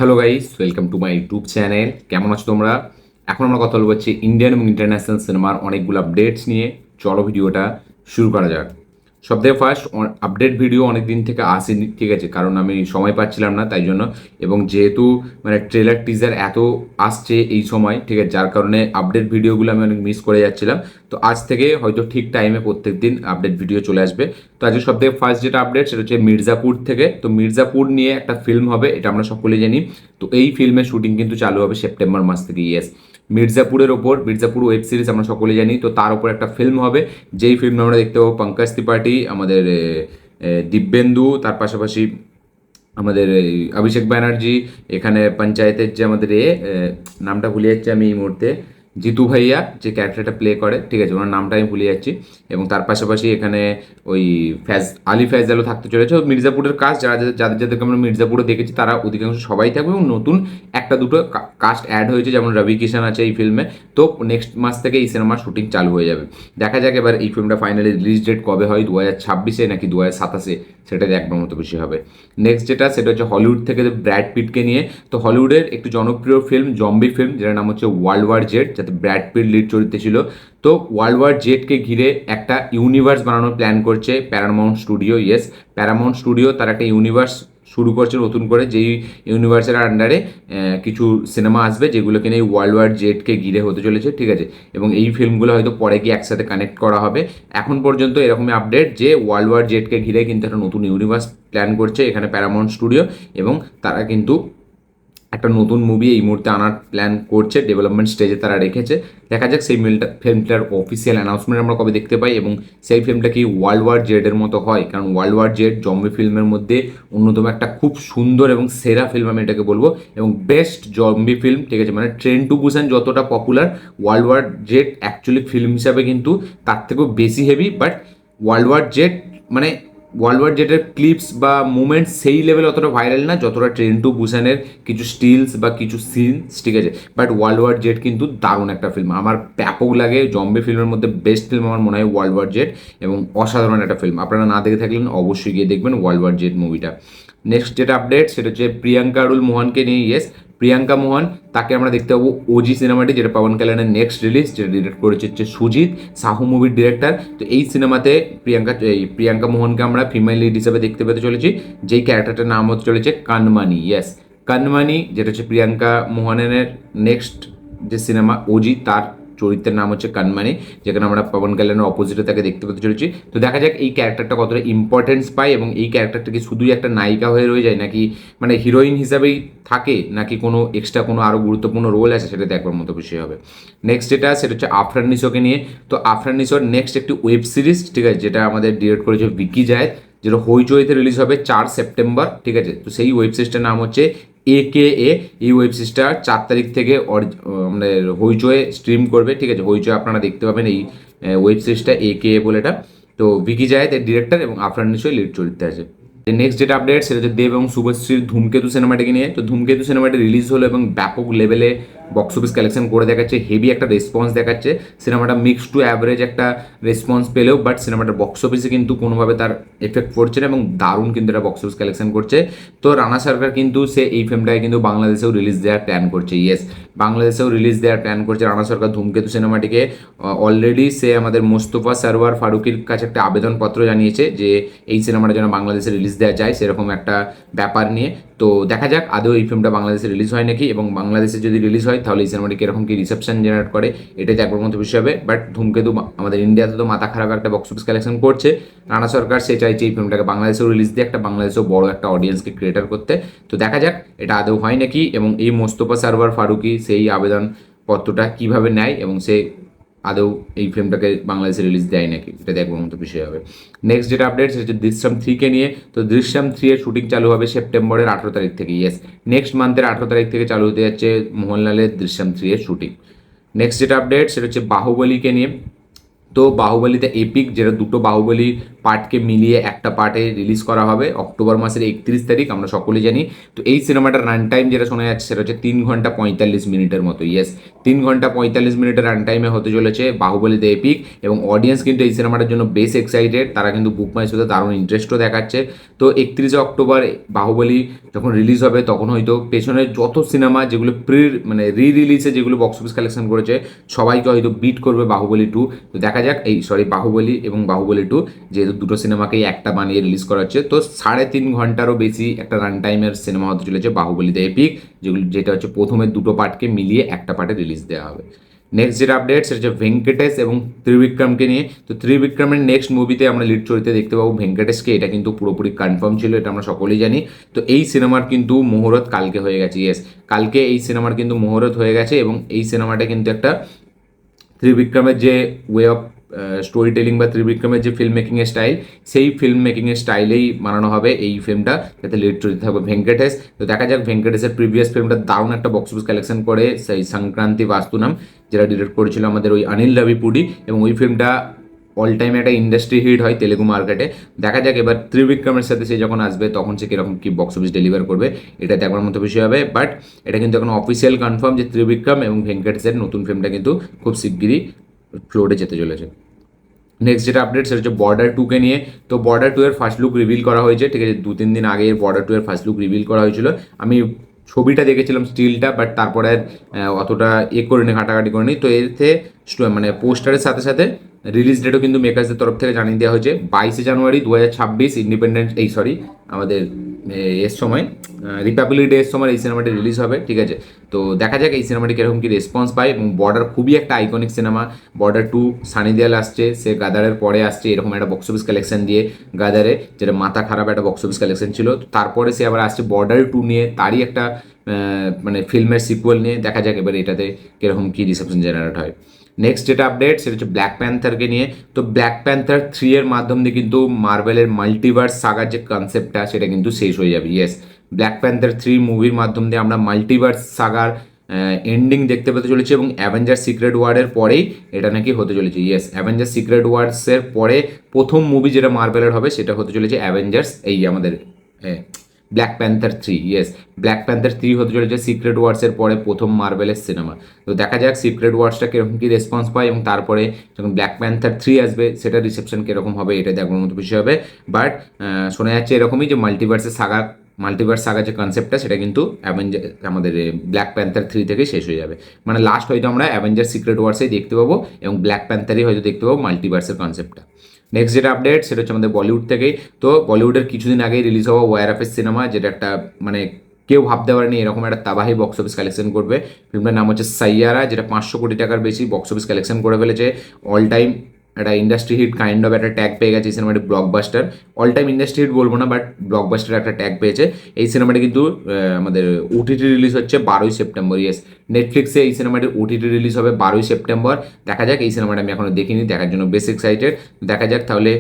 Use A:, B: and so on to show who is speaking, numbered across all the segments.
A: Hello guys, welcome to my YouTube channel. কেমন আছো তোমরা? এখন আমরা কথা বলবো হচ্ছে ইন্ডিয়ান এবং ইন্টারন্যাশনাল সিনেমার অনেকগুলো আপডেটস নিয়ে। চলো ভিডিওটা শুরু করা যাক। সবথেকে ফার্স্ট আপডেট ভিডিও অনেক দিন থেকে আসেনি, ঠিক আছে, কারণ আমি সময় পাচ্ছিলাম না তাই জন্য। এবং যেহেতু মানে ট্রেলার টিজার এত আসছে এই সময়, ঠিক আছে, যার কারণে আপডেট ভিডিওগুলো আমি অনেক মিস করে যাচ্ছিলাম। তো আজ থেকে হয়তো ঠিক টাইমে প্রত্যেক দিন আপডেট ভিডিও চলে আসবে। তো আজকে সবথেকে ফার্স্ট যেটা আপডেট সেটা হচ্ছে মির্জাপুর থেকে। তো মির্জাপুর নিয়ে একটা ফিল্ম হবে, এটা আমরা সকলেই জানি। তো এই ফিল্মের শুটিং কিন্তু চালু হবে সেপ্টেম্বর মাস থেকে। ইয়েস, মির্জাপুরের ওপর, মির্জাপুর ওয়েব সিরিজ আমরা সকলে জানি, তো তার উপর একটা ফিল্ম হবে। যেই ফিল্মে আমরা দেখতে পাবো পঙ্কজ ত্রিপাঠী, আমাদের দিব্যেন্দু, তার পাশাপাশি আমাদের এই অভিষেক ব্যানার্জি, এখানে পঞ্চায়েতের যে আমাদের নামটা ভুলে যাচ্ছি আমি এই মুহূর্তে, জিতু ভাইয়া যে ক্যারেক্টারটা প্লে করে, ঠিক আছে, ওনার নামটা আমি ভুলে যাচ্ছি। এবং তার পাশাপাশি এখানে ওই আলি ফ্যাজালও থাকতে চলেছে। মির্জাপুরের কাজ যাদেরকে আমরা মির্জাপুরে দেখেছি তারা অধিকাংশ সবাই থাকবে, এবং নতুন একটা দুটো কাস্ট অ্যাড হয়েছে, যেমন রবি কিষান আছে এই ফিল্মে। তো নেক্সট মাস থেকে এই সিনেমার শুটিং চালু হয়ে যাবে। দেখা যাক এবার এই ফিল্মটা ফাইনালি রিলিজ ডেট কবে হয়, 2026-এ নাকি 2027-এ, সেটা দেখবার মতো বেশি হবে। নেক্সট যেটা সেটা হচ্ছে হলিউড থেকে ব্র্যাড পিটকে নিয়ে। তো হলিউডের একটি জনপ্রিয় ফিল্ম, জম্বি ফিল্ম, যেটার নাম হচ্ছে ওয়ার্ল্ড ওয়ার জেড, যাতে ব্র্যাড পিট লিড চরিত্রে ছিল। তো ওয়ার্ল্ড ওয়ার জেডকে ঘিরে একটা ইউনিভার্স বানানোর প্ল্যান করছে Paramount studio. Yes, Paramount studio তার একটা ইউনিভার্স শুরু করছে নতুন করে, যেই ইউনিভার্সের আন্ডারে কিছু সিনেমা আসবে যেগুলোকে নিয়ে ওয়ার্ল্ড ওয়ার জেডকে ঘিরে হতে চলেছে, ঠিক আছে। এবং এই ফিল্মগুলো হয়তো পরে গিয়ে একসাথে কানেক্ট করা হবে। এখন পর্যন্ত এরকমই আপডেট যে ওয়ার্ল্ড ওয়ার জেডকে ঘিরে কিন্তু একটা নতুন ইউনিভার্স প্ল্যান করছে এখানে প্যারামাউন্ট স্টুডিও, এবং তারা কিন্তু একটা নতুন মুভি এই মুহূর্তে আনার প্ল্যান করছে, ডেভেলপমেন্ট স্টেজে তারা রেখেছে। দেখা যাক সেই ফিল্মটার অফিসিয়াল অ্যানাউন্সমেন্ট আমরা কবে দেখতে পাই, এবং সেই ফিল্মটা কি ওয়ার্ল্ড ওয়ার জেডের মতো হয়। কারণ ওয়ার্ল্ড ওয়ার জেড জম্বি ফিল্মের মধ্যে অন্যতম একটা খুব সুন্দর এবং সেরা ফিল্ম আমি এটাকে বলবো, এবং বেস্ট জম্বি ফিল্ম, ঠিক আছে। মানে ট্রেন টু বুসান যতটা popular, world war Z actually film হিসাবে কিন্তু তার থেকেও বেশি heavy. But world war Z মানে ওয়ার্ল্ড ওয়ার জেটের ক্লিপস বা মুভমেন্টস সেই লেভেলে অতটা ভাইরাল না যতটা ট্রেন টু বুসানের কিছু স্টিলস বা কিছু সিনস, ঠিক আছে। বাট ওয়ার্ল্ড ওয়ার জেট কিন্তু দারুণ একটা ফিল্ম, আমার ব্যাপক লাগে। জম্বি ফিল্মের মধ্যে বেস্ট ফিল্ম আমার মনে হয় ওয়ার্ল্ড ওয়ার জেট, এবং অসাধারণ একটা ফিল্ম। আপনারা না দেখে থাকলেন অবশ্যই গিয়ে দেখবেন ওয়ার্ল্ড ওয়ার জেট মুভিটা। নেক্সট যেটা আপডেট সেটা হচ্ছে প্রিয়াঙ্কা আরুল মোহনকে নিয়ে। ইয়েস, প্রিয়াঙ্কা মোহন, তাকে আমরা দেখতে পাবো ওজি সিনেমাটি, যেটা পবন কাল্যাণের নেক্সট রিলিজ, যেটা ডিরেক্ট করেছে হচ্ছে সুজিত, সাহু মুভির ডিরেক্টর। তো এই সিনেমাতে প্রিয়াঙ্কা মোহনকে আমরা ফিমেল লিড হিসেবে দেখতে পেতে চলেছি, যেই ক্যারেক্টারটার নাম হতে চলেছে কানমানি। ইয়েস, কানমানি, যেটা হচ্ছে প্রিয়াঙ্কা মোহনের নেক্সট যে সিনেমা ওজি, তার চরিত্রের নাম হচ্ছে কানমানি, যেখানে আমরা পবন কাল্যাণের অপোজিটে তাকে দেখতে পেতে চলেছি। তো দেখা যাক এই ক্যারেক্টারটা কতটা ইম্পর্টেন্স পায়, এবং এই ক্যারেক্টারটা কি শুধুই একটা নায়িকা হয়ে রয়ে যায়, নাকি মানে হিরোইন হিসাবেই থাকে, নাকি কোনো এক্সট্রা কোনো আরও গুরুত্বপূর্ণ রোল আছে, সেটা দেখবার মতো বিষয় হবে। নেক্সট যেটা সেটা হচ্ছে আফরান নিশোকে নিয়ে। তো আফরান নিশোর নেক্সট একটি ওয়েব সিরিজ, ঠিক আছে, যেটা আমাদের ডিরেক্ট করেছে ভিকি জায়েদ, যেটা হইচইতে রিলিজ হবে 4 সেপ্টেম্বর, ঠিক আছে। তো সেই ওয়েব সিরিজটার নাম হচ্ছে AKA। এই ওয়েব সিরিজটা 4 তারিখ থেকে আমাদের হইচয়ে স্ট্রিম করবে, ঠিক আছে। হইচয়ে আপনারা দেখতে পাবেন এই ওয়েব সিরিজটা AKA বলে এটা। তো ভিকি জায়েদ এর ডিরেক্টর, এবং আফরান নিশোই লিড চরিত্রে আছে। নেক্সট যেটা আপডেট সেটা হচ্ছে দেব এবং শুভশ্রীর ধূমকেতু সিনেমাটিকে নিয়ে। তো ধূমকেতু সিনেমাটি রিলিজ হলো এবং ব্যাপক লেভেলে বক্স অফিস কালেকশন করে দেখাচ্ছে, হেভি একটা রেসপন্স দেখাচ্ছে। সিনেমাটা মিক্স টু অ্যাভারেজ একটা রেসপন্স পেলেও, বাট সিনেমাটার বক্স অফিসে কিন্তু কোনোভাবে তার এফেক্ট পড়ছে না, এবং দারুণ কিন্তু এটা বক্স অফিস কালেকশন করছে। তো রানা সরকার কিন্তু সে এই ফিল্মটাকে কিন্তু বাংলাদেশেও রিলিজ দেওয়ার প্ল্যান করছে। ইয়েস, বাংলাদেশেও রিলিজ দেওয়ার প্ল্যান করছে রানা সরকার ধূমকেতু সিনেমাটিকে। অলরেডি সে আমাদের মোস্তফা সরওয়ার ফারুকির কাছে একটা আবেদনপত্র জানিয়েছে যে এই সিনেমাটা যেন বাংলাদেশে রিলিজ দেওয়া যায়, সেরকম একটা ব্যাপার নিয়ে। তো দেখা যাক আদৌ এই ফিল্মটা বাংলাদেশে রিলিজ হয় নাকি, এবং বাংলাদেশে যদি রিলিজ হয় তাহলে এই সিনেমাটি কীরকম কী রিসেপশন জেনারেট করে, এটাই দেখবার মতো বিষয় হবে। বাট ধূমকেতু আমাদের ইন্ডিয়াতে তো মাথা খারাপ একটা বক্স অফিস কালেকশন করছে। রানা সরকার সে চাইছে এই ফিল্মটাকে বাংলাদেশেও রিলিজ দিয়ে একটা বাংলাদেশেও বড় একটা অডিয়েন্সকে ক্রিয়েটার করতে। তো দেখা যাক এটা আদৌ হয় নাকি, এবং এই মোস্তফা সরওয়ার ফারুকি সেই আবেদনপত্রটা কীভাবে নেয়, এবং সে আদৌ এই ফিল্মটাকে বাংলাদেশে রিলিজ দেয় নাকি, এটা দেখবার মতো বিষয় হবে। নেক্সট যেটা আপডেট সেটা হচ্ছে দৃশ্যম 3-কে নিয়ে। তো দৃশ্যম 3 এর শুটিং চালু হবে সেপ্টেম্বরের 18 তারিখ থেকে। ইয়েস, নেক্সট মান্থের 18 তারিখ থেকে চালু হতে যাচ্ছে মোহনলালের দৃশ্যম 3 এর শুটিং। নেক্সট যেটা আপডেট সেটা হচ্ছে বাহুবলীকে নিয়ে। তো বাহুবলীতে এপিক, যেটা দুটো বাহুবলী পার্টকে মিলিয়ে একটা পার্টে রিলিজ করা হবে অক্টোবর মাসের 31 তারিখ, আমরা সকলেই জানি। তো এই সিনেমাটার রান টাইম যেটা শোনা যাচ্ছে সেটা হচ্ছে 3 ঘন্টা 45 মিনিটের মতো। ইয়েস, 3 ঘন্টা 45 মিনিটের রান টাইমে হতে চলেছে বাহুবলী দ্য এপিক, এবং অডিয়েন্স কিন্তু এই সিনেমাটার জন্য বেশ এক্সাইটেড, তারা কিন্তু বুক মাই শোতে দারুণ ইন্টারেস্টও দেখাচ্ছে। তো 31 অক্টোবর বাহুবলী যখন রিলিজ হবে তখন হয়তো পেছনের যত সিনেমা যেগুলো মানে রিলিজে যেগুলো বক্স অফিস কালেকশন করেছে সবাইকে হয়তো বিট করবে বাহুবলী 2। তো দেখা যাক, বাহুবলী এবং বাহুবলী 2 যেহেতু দুটো সিনেমাকেই একটা বানিয়ে রিলিজ করা হচ্ছে, তো 3.5 ঘন্টারও বেশি একটা রান টাইমের সিনেমা হতে চলেছে বাহুবলী দ্য এপিক, যেটা হচ্ছে প্রথমের দুটো পার্টকে মিলিয়ে একটা পার্টে রিলিজ দেওয়া হবে। নেক্সট যেটা আপডেট সেটা হচ্ছে ভেঙ্কটেশ এবং ত্রিবিক্রমকে নিয়ে। তো ত্রিবিক্রমের নেক্সট মুভিতে আমরা লিড চরিত্রে দেখতে পাবো ভেঙ্কটেশকে, এটা কিন্তু পুরোপুরি কনফার্ম ছিল, এটা আমরা সকলেই জানি। তো এই সিনেমার কিন্তু মুহূর্ত কালকে হয়ে গেছে। ইয়েস, কালকে এই সিনেমার কিন্তু মুহূর্ত হয়ে গেছে, এবং এই সিনেমাটা কিন্তু একটা ত্রিবিক্রমের যে ওয়ে অফ স্টোরি টেলিং বা ত্রিবিক্রমের যে ফিল্ম মেকিংয়ের স্টাইল, সেই ফিল্ম মেকিংয়ের স্টাইলেই বানানো হবে এই ফিল্মটা, যাতে লিড চরিত্রে থাকবে ভেঙ্কটেশ। তো দেখা যাক, ভেঙ্কটেশের প্রিভিয়াস ফিল্মটা দারুণ একটা বক্স অফিস কালেকশন করে, সেই সংক্রান্তি বাস্তুনাম, যেটা ডিরেক্ট করেছিল আমাদের ওই অনিল রাভিপুডি, এবং ওই ফিল্মটা অল টাইম একটা ইন্ডাস্ট্রি হিট হয় তেলেগু মার্কেটে। দেখা যাক এবার ত্রিবিক্রমের সাথে সে যখন আসবে তখন সে কীরকম কী বক্স অফিস ডেলিভার করবে, এটা দেখার মতো বিষয় হবে। বাট এটা কিন্তু এখন অফিসিয়াল কনফার্ম যে ত্রিবিক্রম এবং ভেঙ্কটেশের নতুন ফিল্মটা কিন্তু খুব শিগগিরই ফ্লোরে যেতে চলেছে। নেক্সট যেটা আপডেট সেটা হচ্ছে বর্ডার 2কে নিয়ে। তো বর্ডার 2 এর ফার্স্ট লুক রিভিল করা হয়েছে, ঠিক আছে, 2-3 দিন আগে বর্ডার 2 এর ফার্স্ট লুক রিভিল করা হয়েছিল। আমি ছবিটা দেখেছিলাম স্টিলটা, বাট তারপরে অতটা করিনি, ঘাটাঘাটি করিনি। তো এতে মানে পোস্টারের সাথে সাথে রিলিজ ডেটও কিন্তু মেকার্সদের তরফ থেকে জানিয়ে দেওয়া হয়েছে 22 জানুয়ারি 2026, ইন্ডিপেন্ডেন্স আমাদের এর সময় রিপাবলিক ডে এর সময় এই সিনেমাটি রিলিজ হবে, ঠিক আছে। তো দেখা যাক এই সিনেমাটি কীরকম কী রেসপন্স পায়। এবং বর্ডার খুবই একটা আইকনিক সিনেমা, বর্ডার 2 সানি দেওয়াল আসছে, সে গাদারের পরে আসছে এরকম একটা বক্স অফিস কালেকশন দিয়ে গাদারে, যেটা মাথা খারাপ একটা বক্স অফিস কালেকশন ছিল। তারপরে সে আবার আসছে বর্ডার 2 নিয়ে, তারই একটা মানে ফিল্মের সিকুয়েল নিয়ে। দেখা যাক এবার এটাতে কীরকম কী রিসেপশন জেনারেট হয়। নেক্সট যেটা আপডেট সেটা হচ্ছে ব্ল্যাক প্যান্থারকে নিয়ে। তো ব্ল্যাক প্যান্থার 3 এর মাধ্যম দিয়ে কিন্তু মার্বেলের মাল্টিভার্স সাগার যে কনসেপ্টটা সেটা কিন্তু শেষ হয়ে যাবে। ইয়েস, ব্ল্যাক প্যান্থার 3 মুভির মাধ্যম দিয়ে আমরা মাল্টিভার্স সাগার এন্ডিং দেখতে পেতে চলেছি, এবং অ্যাভেঞ্জার সিক্রেট ওয়ারের পরেই এটা নাকি হতে চলেছে। ইয়েস, অ্যাভেঞ্জার সিক্রেট ওয়ার্সের পরে প্রথম মুভি যেটা মার্বেলের হবে সেটা হতে চলেছে অ্যাভেঞ্জার্স আমাদের black panther 3। Yes, black panther 3 হতে চলেছে সিক্রেট ওয়ার্সের পরে প্রথম মার্বেলের সিনেমা। তো দেখা যাক সিক্রেট ওয়ার্সটা কীরকম কী রেসপন্স পায়, এবং তারপরে যখন ব্ল্যাক প্যান্থার 3 আসবে সেটা রিসেপশন কীরকম হবে, এটা দেখার মতো বিষয় হবে। বাট শোনা যাচ্ছে এরকমই যে মাল্টিভার্স সাগা যে কনসেপ্টটা সেটা কিন্তু আমাদের ব্ল্যাক প্যান্থার 3 থেকেই শেষ হয়ে যাবে। মানে লাস্ট হয়তো আমরা অ্যাভেঞ্জার সিক্রেট ওয়ার্সেই দেখতে পাবো, এবং ব্ল্যাক প্যান্থারই হয়তো দেখতে পাবো মাল্টিভার্সের কনসেপ্টটা। নেক্সট যেটা আপডেট সেটা হচ্ছে আমাদের বলিউড থেকেই। তো বলিউডের কিছুদিন আগেই রিলিজ হওয়া ওয়ারএফএস সিনেমা, যেটা একটা মানে কেউ ভাবতে পারেনি এরকম একটা তাবাহি বক্স অফিস কালেকশন করবে। ফিল্মটার নাম হচ্ছে সাইয়ারা, যেটা 500 কোটি টাকার বেশি বক্স অফিস কালেকশন করে ফেলেছে। অল টাইম একটা ইন্ডাস্ট্রি হিট কাইন্ড অফ একটা ট্যাগ পেয়ে গেছে এই সিনেমাটি, blockbuster. All time industry hit বলবো না, বাট ব্লকবাস্টার একটা ট্যাগ পেয়েছে এই সিনেমাটি। কিন্তু আমাদের ওটিটি রিলিজ হচ্ছে 12ই সেপ্টেম্বর। ইয়েস, নেটফ্লিক্সে এই সিনেমাটির ওটিটি রিলিজ হবে 12ই সেপ্টেম্বর। দেখা যাক, এই সিনেমাটা আমি এখনও দেখিনি, দেখার জন্য বেশ এক্সাইটেড। দেখা যাক তাহলে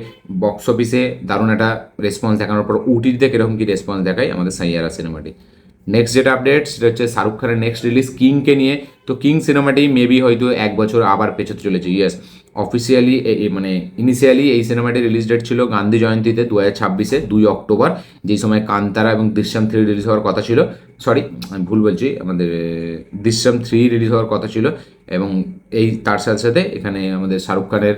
A: বক্স অফিসে দারুণ একটা রেসপন্স দেখানোর পর ওটিটিতে কীরকম কী রেসপন্স দেখায় আমাদের সাইয়ারা সিনেমাটি। নেক্সট যেটা আপডেট সেটা হচ্ছে শাহরুখ খানের নেক্সট রিলিজ কিংকে নিয়ে। তো কিং সিনেমাটি মেবি হয়তো 1 বছর আবার পেছোতে চলেছে। ইয়েস, অফিসিয়ালি মানে ইনিশিয়ালি এই সিনেমাটির রিলিজ ডেট ছিল গান্ধী জয়ন্তীতে 2026-এ 2 অক্টোবর, যেই সময় কান্তারা এবং দৃশ্যম 3 রিলিজ হওয়ার কথা ছিল। সরি, আমি ভুল বলছি, আমাদের দৃশ্যম 3 রিলিজ হওয়ার কথা ছিল। এবং তার সাথে সাথে এখানে আমাদের শাহরুখ খানের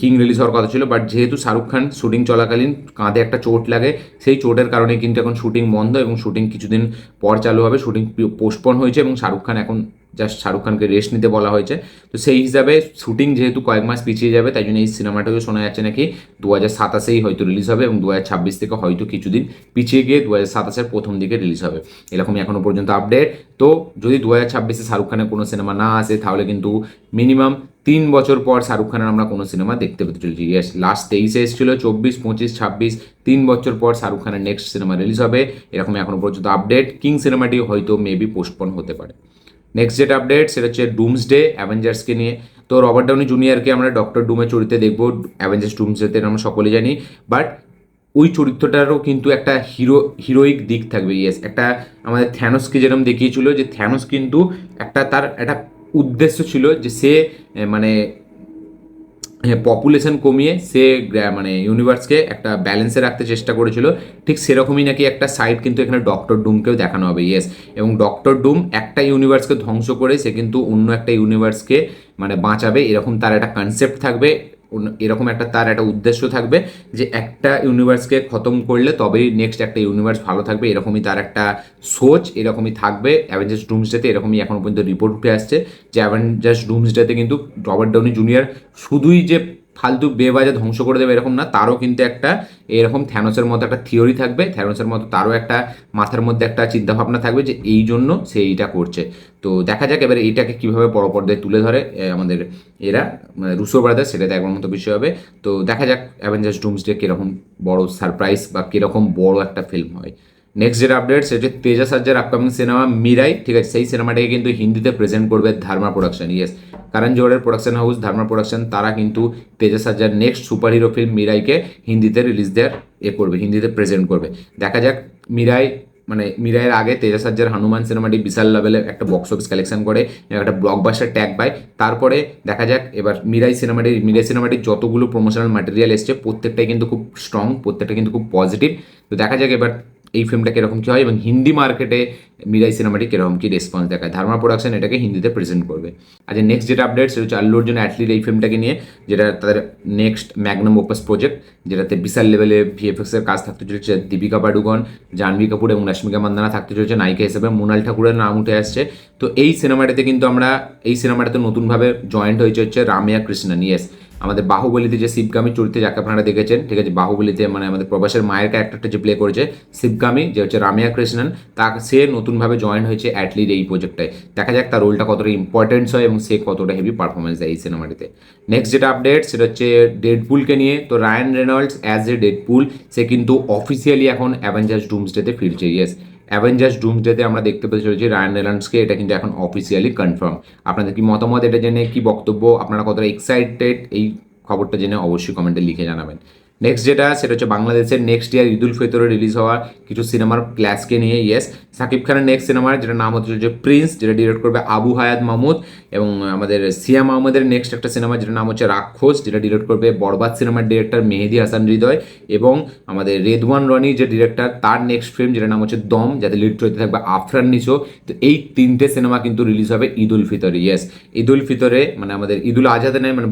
A: কিং রিলিজ হওয়ার কথা ছিল। বাট যেহেতু শাহরুখ খান শুটিং চলাকালীন কাঁধে একটা চোট লাগে, সেই চোটের কারণে কিন্তু এখন শুটিং বন্ধ, এবং শুটিং কিছুদিন পর চালু হবে। শুটিং পোস্টপন হয়েছে, এবং শাহরুখ খান এখন জাস্ট শাহরুখ খানকে রেস্ট নিতে বলা হয়েছে। তো সেই হিসাবে শুটিং যেহেতু কয়েক মাস পিছিয়ে যাবে, তাই জন্য এই সিনেমাটাকে শোনা যাচ্ছে নাকি 2027-এই হয়তো রিলিজ হবে, এবং 2026 থেকে হয়তো কিছুদিন পিছিয়ে গিয়ে 2027-এর প্রথম দিকে রিলিজ হবে, এরকমই এখনও পর্যন্ত আপডেট। তো যদি 2026-এ শাহরুখ খানের কোনো সিনেমা না আসে, তাহলে কিন্তু মিনিমাম 3 বছর পর শাহরুখ খানের আমরা কোনো সিনেমা দেখতে পেতে চলেছি। ইয়েস, লাস্ট 23-এ এসেছিল, 24, 25, 26, 3 বছর পর শাহরুখ খানের নেক্সট সিনেমা রিলিজ হবে, এরকম এখনও পর্যন্ত আপডেট। কিং সিনেমাটি হয়তো মেবি পোস্টপন হতে পারে। নেক্সট যেটা আপডেট সেটা হচ্ছে ডুমসডে অ্যাভেঞ্জার্সকে নিয়ে। তো রবার্ট ডাউনি জুনিয়রকে আমরা ডক্টর ডুমের চরিত্রে দেখবো অ্যাভেঞ্জার্স ডুমসডেতে, আমরা সকলে জানি। বাট ওই চরিত্রটারও কিন্তু একটা হিরোইক দিক থাকবে। ইয়েস, একটা আমাদের থ্যানোসকে যেরকম দেখিয়েছিল, যে থ্যানোস কিন্তু তার একটা উদ্দেশ্য ছিল যে সে মানে পপুলেশন কমিয়ে সে মানে ইউনিভার্সকে একটা ব্যালেন্সে রাখতে চেষ্টা করেছিল। ঠিক সেরকমই নাকি একটা সাইড কিন্তু এখানে ডক্টর ডুমকেও দেখানো হবে, ইয়েস। এবং ডক্টর ডুম একটা ইউনিভার্সকে ধ্বংস করে সে কিন্তু অন্য একটা ইউনিভার্সকে মানে বাঁচাবে, এরকম তার একটা কনসেপ্ট থাকবে, এরকম একটা তার একটা উদ্দেশ্য থাকবে যে একটা ইউনিভার্সকে খতম করলে তবেই নেক্সট একটা ইউনিভার্স ভালো থাকবে, এরকমই তার একটা সোচ, এরকমই থাকবে অ্যাভেঞ্জার্স ডুমসডেতে। এরকমই এখনো পর্যন্ত রিপোর্ট উঠে আসছে যে অ্যাভেঞ্জার্স ডুমসডেতে কিন্তু রবার্ট ডাউনি জুনিয়র শুধুই যে ফালতু বেবাজে ধ্বংস করে দেবে এরকম না, তারও কিন্তু একটা এরকম থ্যানোসের মতো একটা থিওরি থাকবে, থ্যানোসের মতো তারও একটা মাথার মধ্যে একটা চিন্তাভাবনা থাকবে যে এই জন্য সে এইটা করছে। তো দেখা যাক এবার এইটাকে কীভাবে বড় পর্দায় তুলে ধরে আমাদের এরা মানে রুসো ব্রাদার্স, সেটা দেখার মতো বিষয় হবে। তো দেখা যাক অ্যাভেঞ্জার্স ডুমসডে কীরকম বড় সারপ্রাইজ বা কীরকম বড় একটা ফিল্ম হয়। নেক্সট যেটা আপডেট সেটা হচ্ছে তেজা সাজ্জার আপকামিং সিনেমা মিরাই, ঠিক আছে, সেই সিনেমাটাকে কিন্তু হিন্দিতে প্রেজেন্ট করবে ধর্মা প্রোডাকশন, ইয়েস। কারণ জোহরের প্রোডাকশন হাউস ধর্মা প্রোডাকশন, তারা কিন্তু Teja Sajja next superhero film মিরাইকে হিন্দিতে রিলিজ দেওয়ার করবে, হিন্দিতে প্রেজেন্ট করবে। দেখা যাক মিরাই মানে মিরাইয়ের আগে তেজা সাজ্জার হনুমান সিনেমাটি বিশাল লেভেলের একটা বক্স অফিস কালেকশন করে, একটা ব্লকবাস্টার ট্যাগ পায়। তারপরে দেখা যাক এবার মিরাই সিনেমাটির যতগুলো প্রমোশনাল ম্যাটেরিয়াল এসছে প্রত্যেকটাই কিন্তু খুব স্ট্রং, প্রত্যেকটা কিন্তু খুব পজিটিভ। তো দেখা যাক এবার এই ফিল্মটা কীরকম কী হয় এবং হিন্দি মার্কেটে মিরাই সিনেমাটি কীরকম কী রেসপন্স দেখায়। ধর্মা প্রোডাকশন এটাকে হিন্দিতে প্রেজেন্ট করবে। আচ্ছা, নেক্সট যেটা আপডেট সেটা হচ্ছে আল্লু অর্জুন অ্যাথলিট এই ফিল্মটাকে নিয়ে, যেটা তাদের নেক্সট ম্যাগনাম ওপাস প্রজেক্ট, যেটাতে বিশাল লেভেলে ভিএফএক্সের কাজ থাকতে চলেছে। দীপিকা পাডুকন, জাহ্নবী কাপুর এবং রশ্মিকা মান্দানা থাকতে চলেছে নায়িকা হিসেবে, মোনাল ঠাকুরের নাম উঠে আসছে। তো এই সিনেমাটাতে কিন্তু এই সিনেমাটাতে নতুনভাবে জয়েন্ট হচ্ছে রামিয়া কৃষ্ণন, ইয়েস। আমাদের বাহুবলীতে যে শিবগামী চরিত্রে যাকে আপনারা দেখেছেন, ঠিক আছে, বাহুবলীতে মানে আমাদের প্রভাসের মায়ের ক্যারেক্টারটা যে প্লে করেছে শিবগামী, যে হচ্ছে রামিয়া কৃষ্ণন, সে নতুনভাবে জয়েন হয়েছে অ্যাটলিট এই প্রজেক্টটায়। দেখা যাক তার রোলটা কতটা ইম্পর্টেন্স হয় এবং সে কতটা হেভি পারফরমেন্স দেয় এই সিনেমাটিতে। নেক্সট যেটা আপডেট সেটা হচ্ছে ডেডপুলকে নিয়ে। তো Ryan Reynolds as a Deadpool সে কিন্তু অফিসিয়ালি এখন অ্যাভেঞ্জার্স ডুমসডেতে ফিরছে, ইয়েস। অ্যাভেঞ্জার্স ডুমসডেতে আমরা দেখতে পেতে চলেছি রায়ান রেনল্ডসকে, এটা কিন্তু এখন অফিসিয়ালি কনফার্ম। আপনাদের কি মতামত এটা জেনে, কি বক্তব্য, আপনারা কতটা এক্সাইটেড এই খবরটা জেনে অবশ্যই কমেন্টে লিখে জানাবেন। নেক্সট যেটা সেটা হচ্ছে বাংলাদেশের নেক্সট ইয়ার ঈদুল ফিতরে রিলিজ হওয়া কিছু সিনেমার ক্লাসকে নিয়ে, ইয়েস। সাকিব খানের নেক্সট সিনেমার যেটা নাম হচ্ছে যে প্রিন্স, যেটা ডিরেক্ট করবে আবু হায়াত মাহমুদ, এবং আমাদের সিয়াম আহমেদের নেক্সট একটা সিনেমা যেটা নাম হচ্ছে রাক্ষস, যেটা ডিরেক্ট করবে বরবাদ সিনেমার ডিরেক্টর মেহেদি হাসান হৃদয়, এবং আমাদের রেদওয়ান রনি যে ডিরেক্টর তার নেক্সট ফিল্ম যেটা নাম হচ্ছে দম, যাতে লিড চরিত্রে থাকবে আফরান নিশো। তো এই তিনটে সিনেমা কিন্তু রিলিজ হবে ঈদুল ফিতরে, ইয়েস। ঈদুল ফিতরে মানে আমাদের ঈদুল আজহাতে নয়, মানে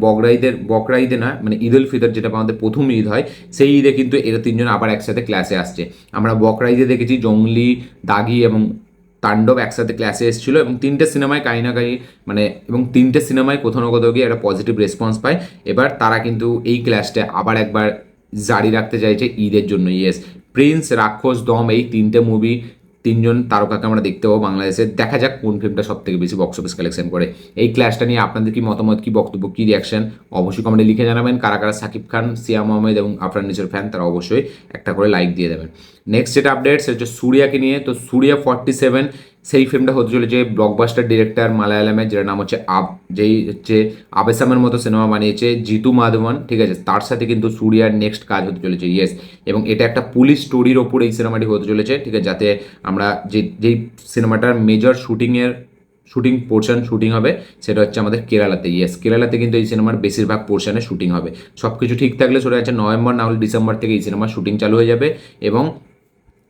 A: বকরা ঈদে নয়, মানে ঈদুল ফিতর যেটা আমাদের প্রথম ঈদ হয় সেই ঈদে কিন্তু এরা তিনজন আবার একসাথে ক্লাসে আসছে। আমরা বকরা ঈদে দেখেছি জঙ্গলি, দাগি এবং তাণ্ডব একসাথে ক্লাসে এসেছিল, এবং তিনটে সিনেমায় কাহি না কাহি মানে এবং তিনটে সিনেমায় কোথাও না কোথাও গিয়ে একটা পজিটিভ রেসপন্স পায়। এবার তারা কিন্তু এই ক্লাসটা আবার একবার জারি রাখতে চাইছে ঈদের জন্য, ইয়েস। প্রিন্স, রাক্ষস, দম এই তিনটে মুভি, তিনজন তারকাকে আমরা দেখতে পাবো বাংলাদেশে। দেখা যাক কোন ফিল্মটা সব থেকে বেশি বক্স অফিস কালেকশন করে। এই ক্লাসটা নিয়ে আপনাদের কি মতামত, কি বক্তব্য, কি রিয়াকশন অবশ্যই কমেন্টে লিখে জানাবেন। কারা কারা সাকিব খান, সিয়াম আহমেদ এবং আফরান নিশোর ফ্যান তারা অবশ্যই একটা করে লাইক দিয়ে দেবেন। নেক্সট যেটা আপডেট সেটা হচ্ছে সূর্যাকে নিয়ে। তো সূর্যা 47 সেই ফিল্মটা হতে চলেছে ব্লকবাস্টার ডিরেক্টর মালায়ালামের, যেটা নাম হচ্ছে যেই হচ্ছে আবেসামের মতো সিনেমা বানিয়েছে জিতু মাধবন, ঠিক আছে, তার সাথে কিন্তু সূর্যার নেক্সট কাজ হতে চলেছে, ইয়েস। এবং এটা একটা পুলিশ স্টোরির ওপর এই সিনেমাটি হতে চলেছে, ঠিক আছে, যাতে আমরা যেই সিনেমাটার মেজর শুটিং পোর্শন শুটিং হবে সেটা হচ্ছে আমাদের কেরালাতে, ইয়েস। কেরালাতে কিন্তু এই সিনেমার বেশিরভাগ পোর্শনে শুটিং হবে। সব কিছু ঠিক থাকলে চলে যাচ্ছে নভেম্বর না হলে ডিসেম্বর থেকে এই সিনেমার শুটিং চালু হয়ে যাবে। এবং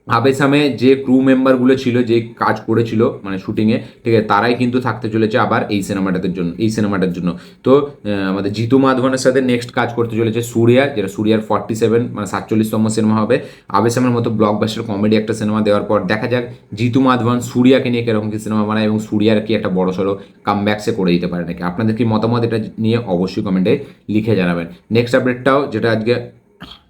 A: আবেসামে যে ক্রু মেম্বারগুলো ছিল, যে কাজ করেছিল মানে শুটিংয়ে, ঠিক আছে, তারাই কিন্তু থাকতে চলেছে আবার এই সিনেমাটার জন্য। তো আমাদের জিতু মাধবনের সাথে নেক্সট কাজ করতে চলেছে সূর্যা, যেটা সূর্যার 47 মানে 47তম সিনেমা হবে। আবেসামের মতো ব্লকবাস্টার কমেডি একটা সিনেমা দেওয়ার পর দেখা যাক জিতু মাধবন সূর্যাকে নিয়ে কিরকম কি সিনেমা বানায় এবং সূর্যার কি একটা বড়সড় কামব্যাক সে করে দিতে পারে নাকি। আপনাদের কি মতামত এটা নিয়ে অবশ্যই কমেন্টে লিখে জানাবেন। নেক্সট আপডেটটাও যেটা আজকে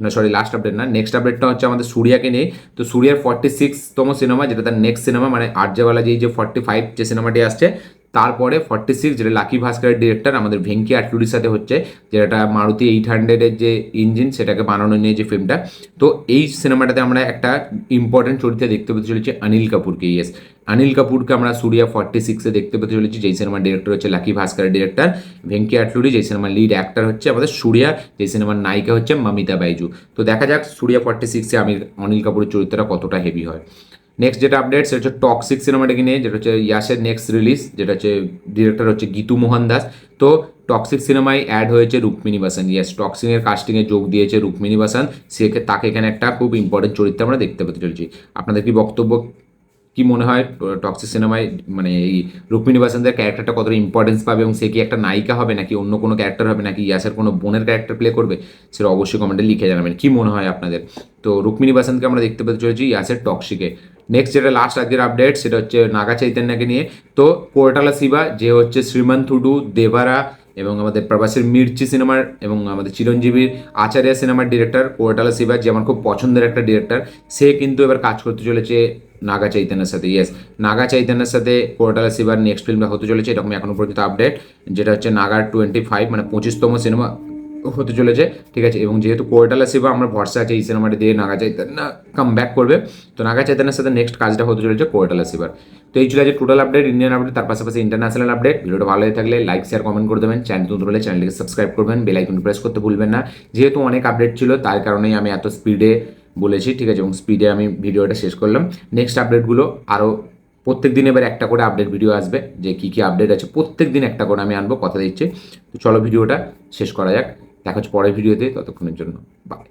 A: না, সরি, লাস্ট আপডেট না, নেক্সট আপডেটটা হচ্ছে আমাদের সূর্যাকে নিয়ে। তো সূর্যার 46তম সিনেমা, যেটা তার নেক্সট সিনেমা মানে আর্যবালা যে 45 যে সিনেমাটি আসছে, তারপরে 46 যেটা লাকি ভাস্করের ডিরেক্টর আমাদের ভেঙ্কি আটলুরির সাথে হচ্ছে, যেটা মারুতি 800-এর যে ইঞ্জিন সেটাকে বানানো নিয়ে যে ফিল্মটা। তো এই সিনেমাটাতে আমরা একটা ইম্পর্টেন্ট চরিত্রে দেখতে পেতে চলেছি অনিল কাপুরকে, ইয়েস। অনিল কাপুরকে আমরা সূর্যা 46-এ দেখতে পেতে চলেছি, যেই সিনেমার ডিরেক্টর হচ্ছে লাকি ভাস্করের ডিরেক্টর ভেঙ্কি আটলুরি, যেই সিনেমার লিড অ্যাক্টর হচ্ছে আমাদের সূর্যা, যেই সিনেমার নায়িকা হচ্ছে মমিতা বাইজু। তো দেখা যাক সূর্যা 46-এ অনিল কাপুরের চরিত্রটা কতটা হেভি হয়। নেক্সট যেটা আপডেট সেটা হচ্ছে টক্সিক সিনেমাটাকে নিয়ে, যেটা হচ্ছে ইয়াসের নেক্সট রিলিজ, যেটা হচ্ছে ডিরেক্টর হচ্ছে গীতু মোহন দাস। তো টক্সিক সিনেমায় অ্যাড হয়েছে রুক্মিণী বাসান। ইয়েস, টক্সিকের কাস্টিংয়ে যোগ দিয়েছে রুক্মিণী বাসান। তাকে এখানে একটা খুব ইম্পর্টেন্ট চরিত্রে আমরা দেখতে পেতে চলেছি। আপনাদের কি বক্তব্য, কি মনে হয় টক্সিক সিনেমায় মানে এই রুক্মিণী বাসানদের ক্যারেক্টারটা কতটা ইম্পর্টেন্স পাবে, এবং সে কি একটা নায়িকা হবে নাকি অন্য কোনো ক্যারেক্টার হবে নাকি ইয়াসের কোনো বোনের ক্যারেক্টার প্লে করবে, সেটা অবশ্যই কমেন্টে লিখে জানাবেন কি মনে হয় আপনাদের। তো রুক্মিণী বাসানকে আমরা দেখতে পেতে চলেছি ইয়াসের টক্সিকে। নেক্সট যেটা লাস্ট আজকের আপডেট সেটা হচ্ছে নাগা চৈতন্যকে নিয়ে। তো কোরটালা শিবা যে হচ্ছে শ্রীমান থুডু, দেবারা এবং আমাদের প্রবাসের মির্চি সিনেমার এবং আমাদের চিরঞ্জীবীর আচার্য সিনেমার ডিরেক্টর কোরটালা শিবা, যে আমার খুব পছন্দের একটা ডিরেক্টর, সে কিন্তু এবার কাজ করতে চলেছে নাগা চৈতন্যের সাথে। ইয়েস, নাগা চৈতন্যের সাথে কোরটালা শিবার নেক্সট ফিল্মটা হতে চলেছে, এরকম এখনো পর্যন্ত আপডেট, যেটা হচ্ছে নাগার 25 মানে 25তম সিনেমা হতে চলেছে। ঠিক আছে, এবং যেহেতু কোরটালা শিবা আমরা ভরসা আছে এই সিনেমাটা দিয়ে নাগা চৈতন্য কাম ব্যাক করবে, তো নাগা চৈতন্যের সাথে নেক্সট কাজটা হতে চলেছে কোরটালা শিবার। তো এই ছিল যে টোটাল আপডেট, ইন্ডিয়ান আপডেট, তার পাশাপাশি ইন্টারন্যাশনাল আপডেট। ভিডিওটা ভালো হয়ে থাকলে লাইক শেয়ার কমেন্ট করে দেবেন, চ্যানেল নতুন হলে চ্যানেলটিকে সাবস্ক্রাইব করবেন, বেল আইকন প্রেস করতে ভুলবেন না। যেহেতু অনেক আপডেট ছিল তার কারণেই আমি এত স্পিডে বলেছি, ঠিক আছে, এবং স্পিডে আমি ভিডিওটা শেষ করলাম। নেক্সট আপডেটগুলো আরও প্রত্যেক দিন এবার একটা করে আপডেট ভিডিও আসবে, যে কী কী আপডেট আছে প্রত্যেক দিন একটা করে আমি আনবো, কথা দিচ্ছি। তো চলো ভিডিওটা শেষ করা যাক, দেখা হচ্ছে পরের ভিডিওতে, ততক্ষণের জন্য বাই।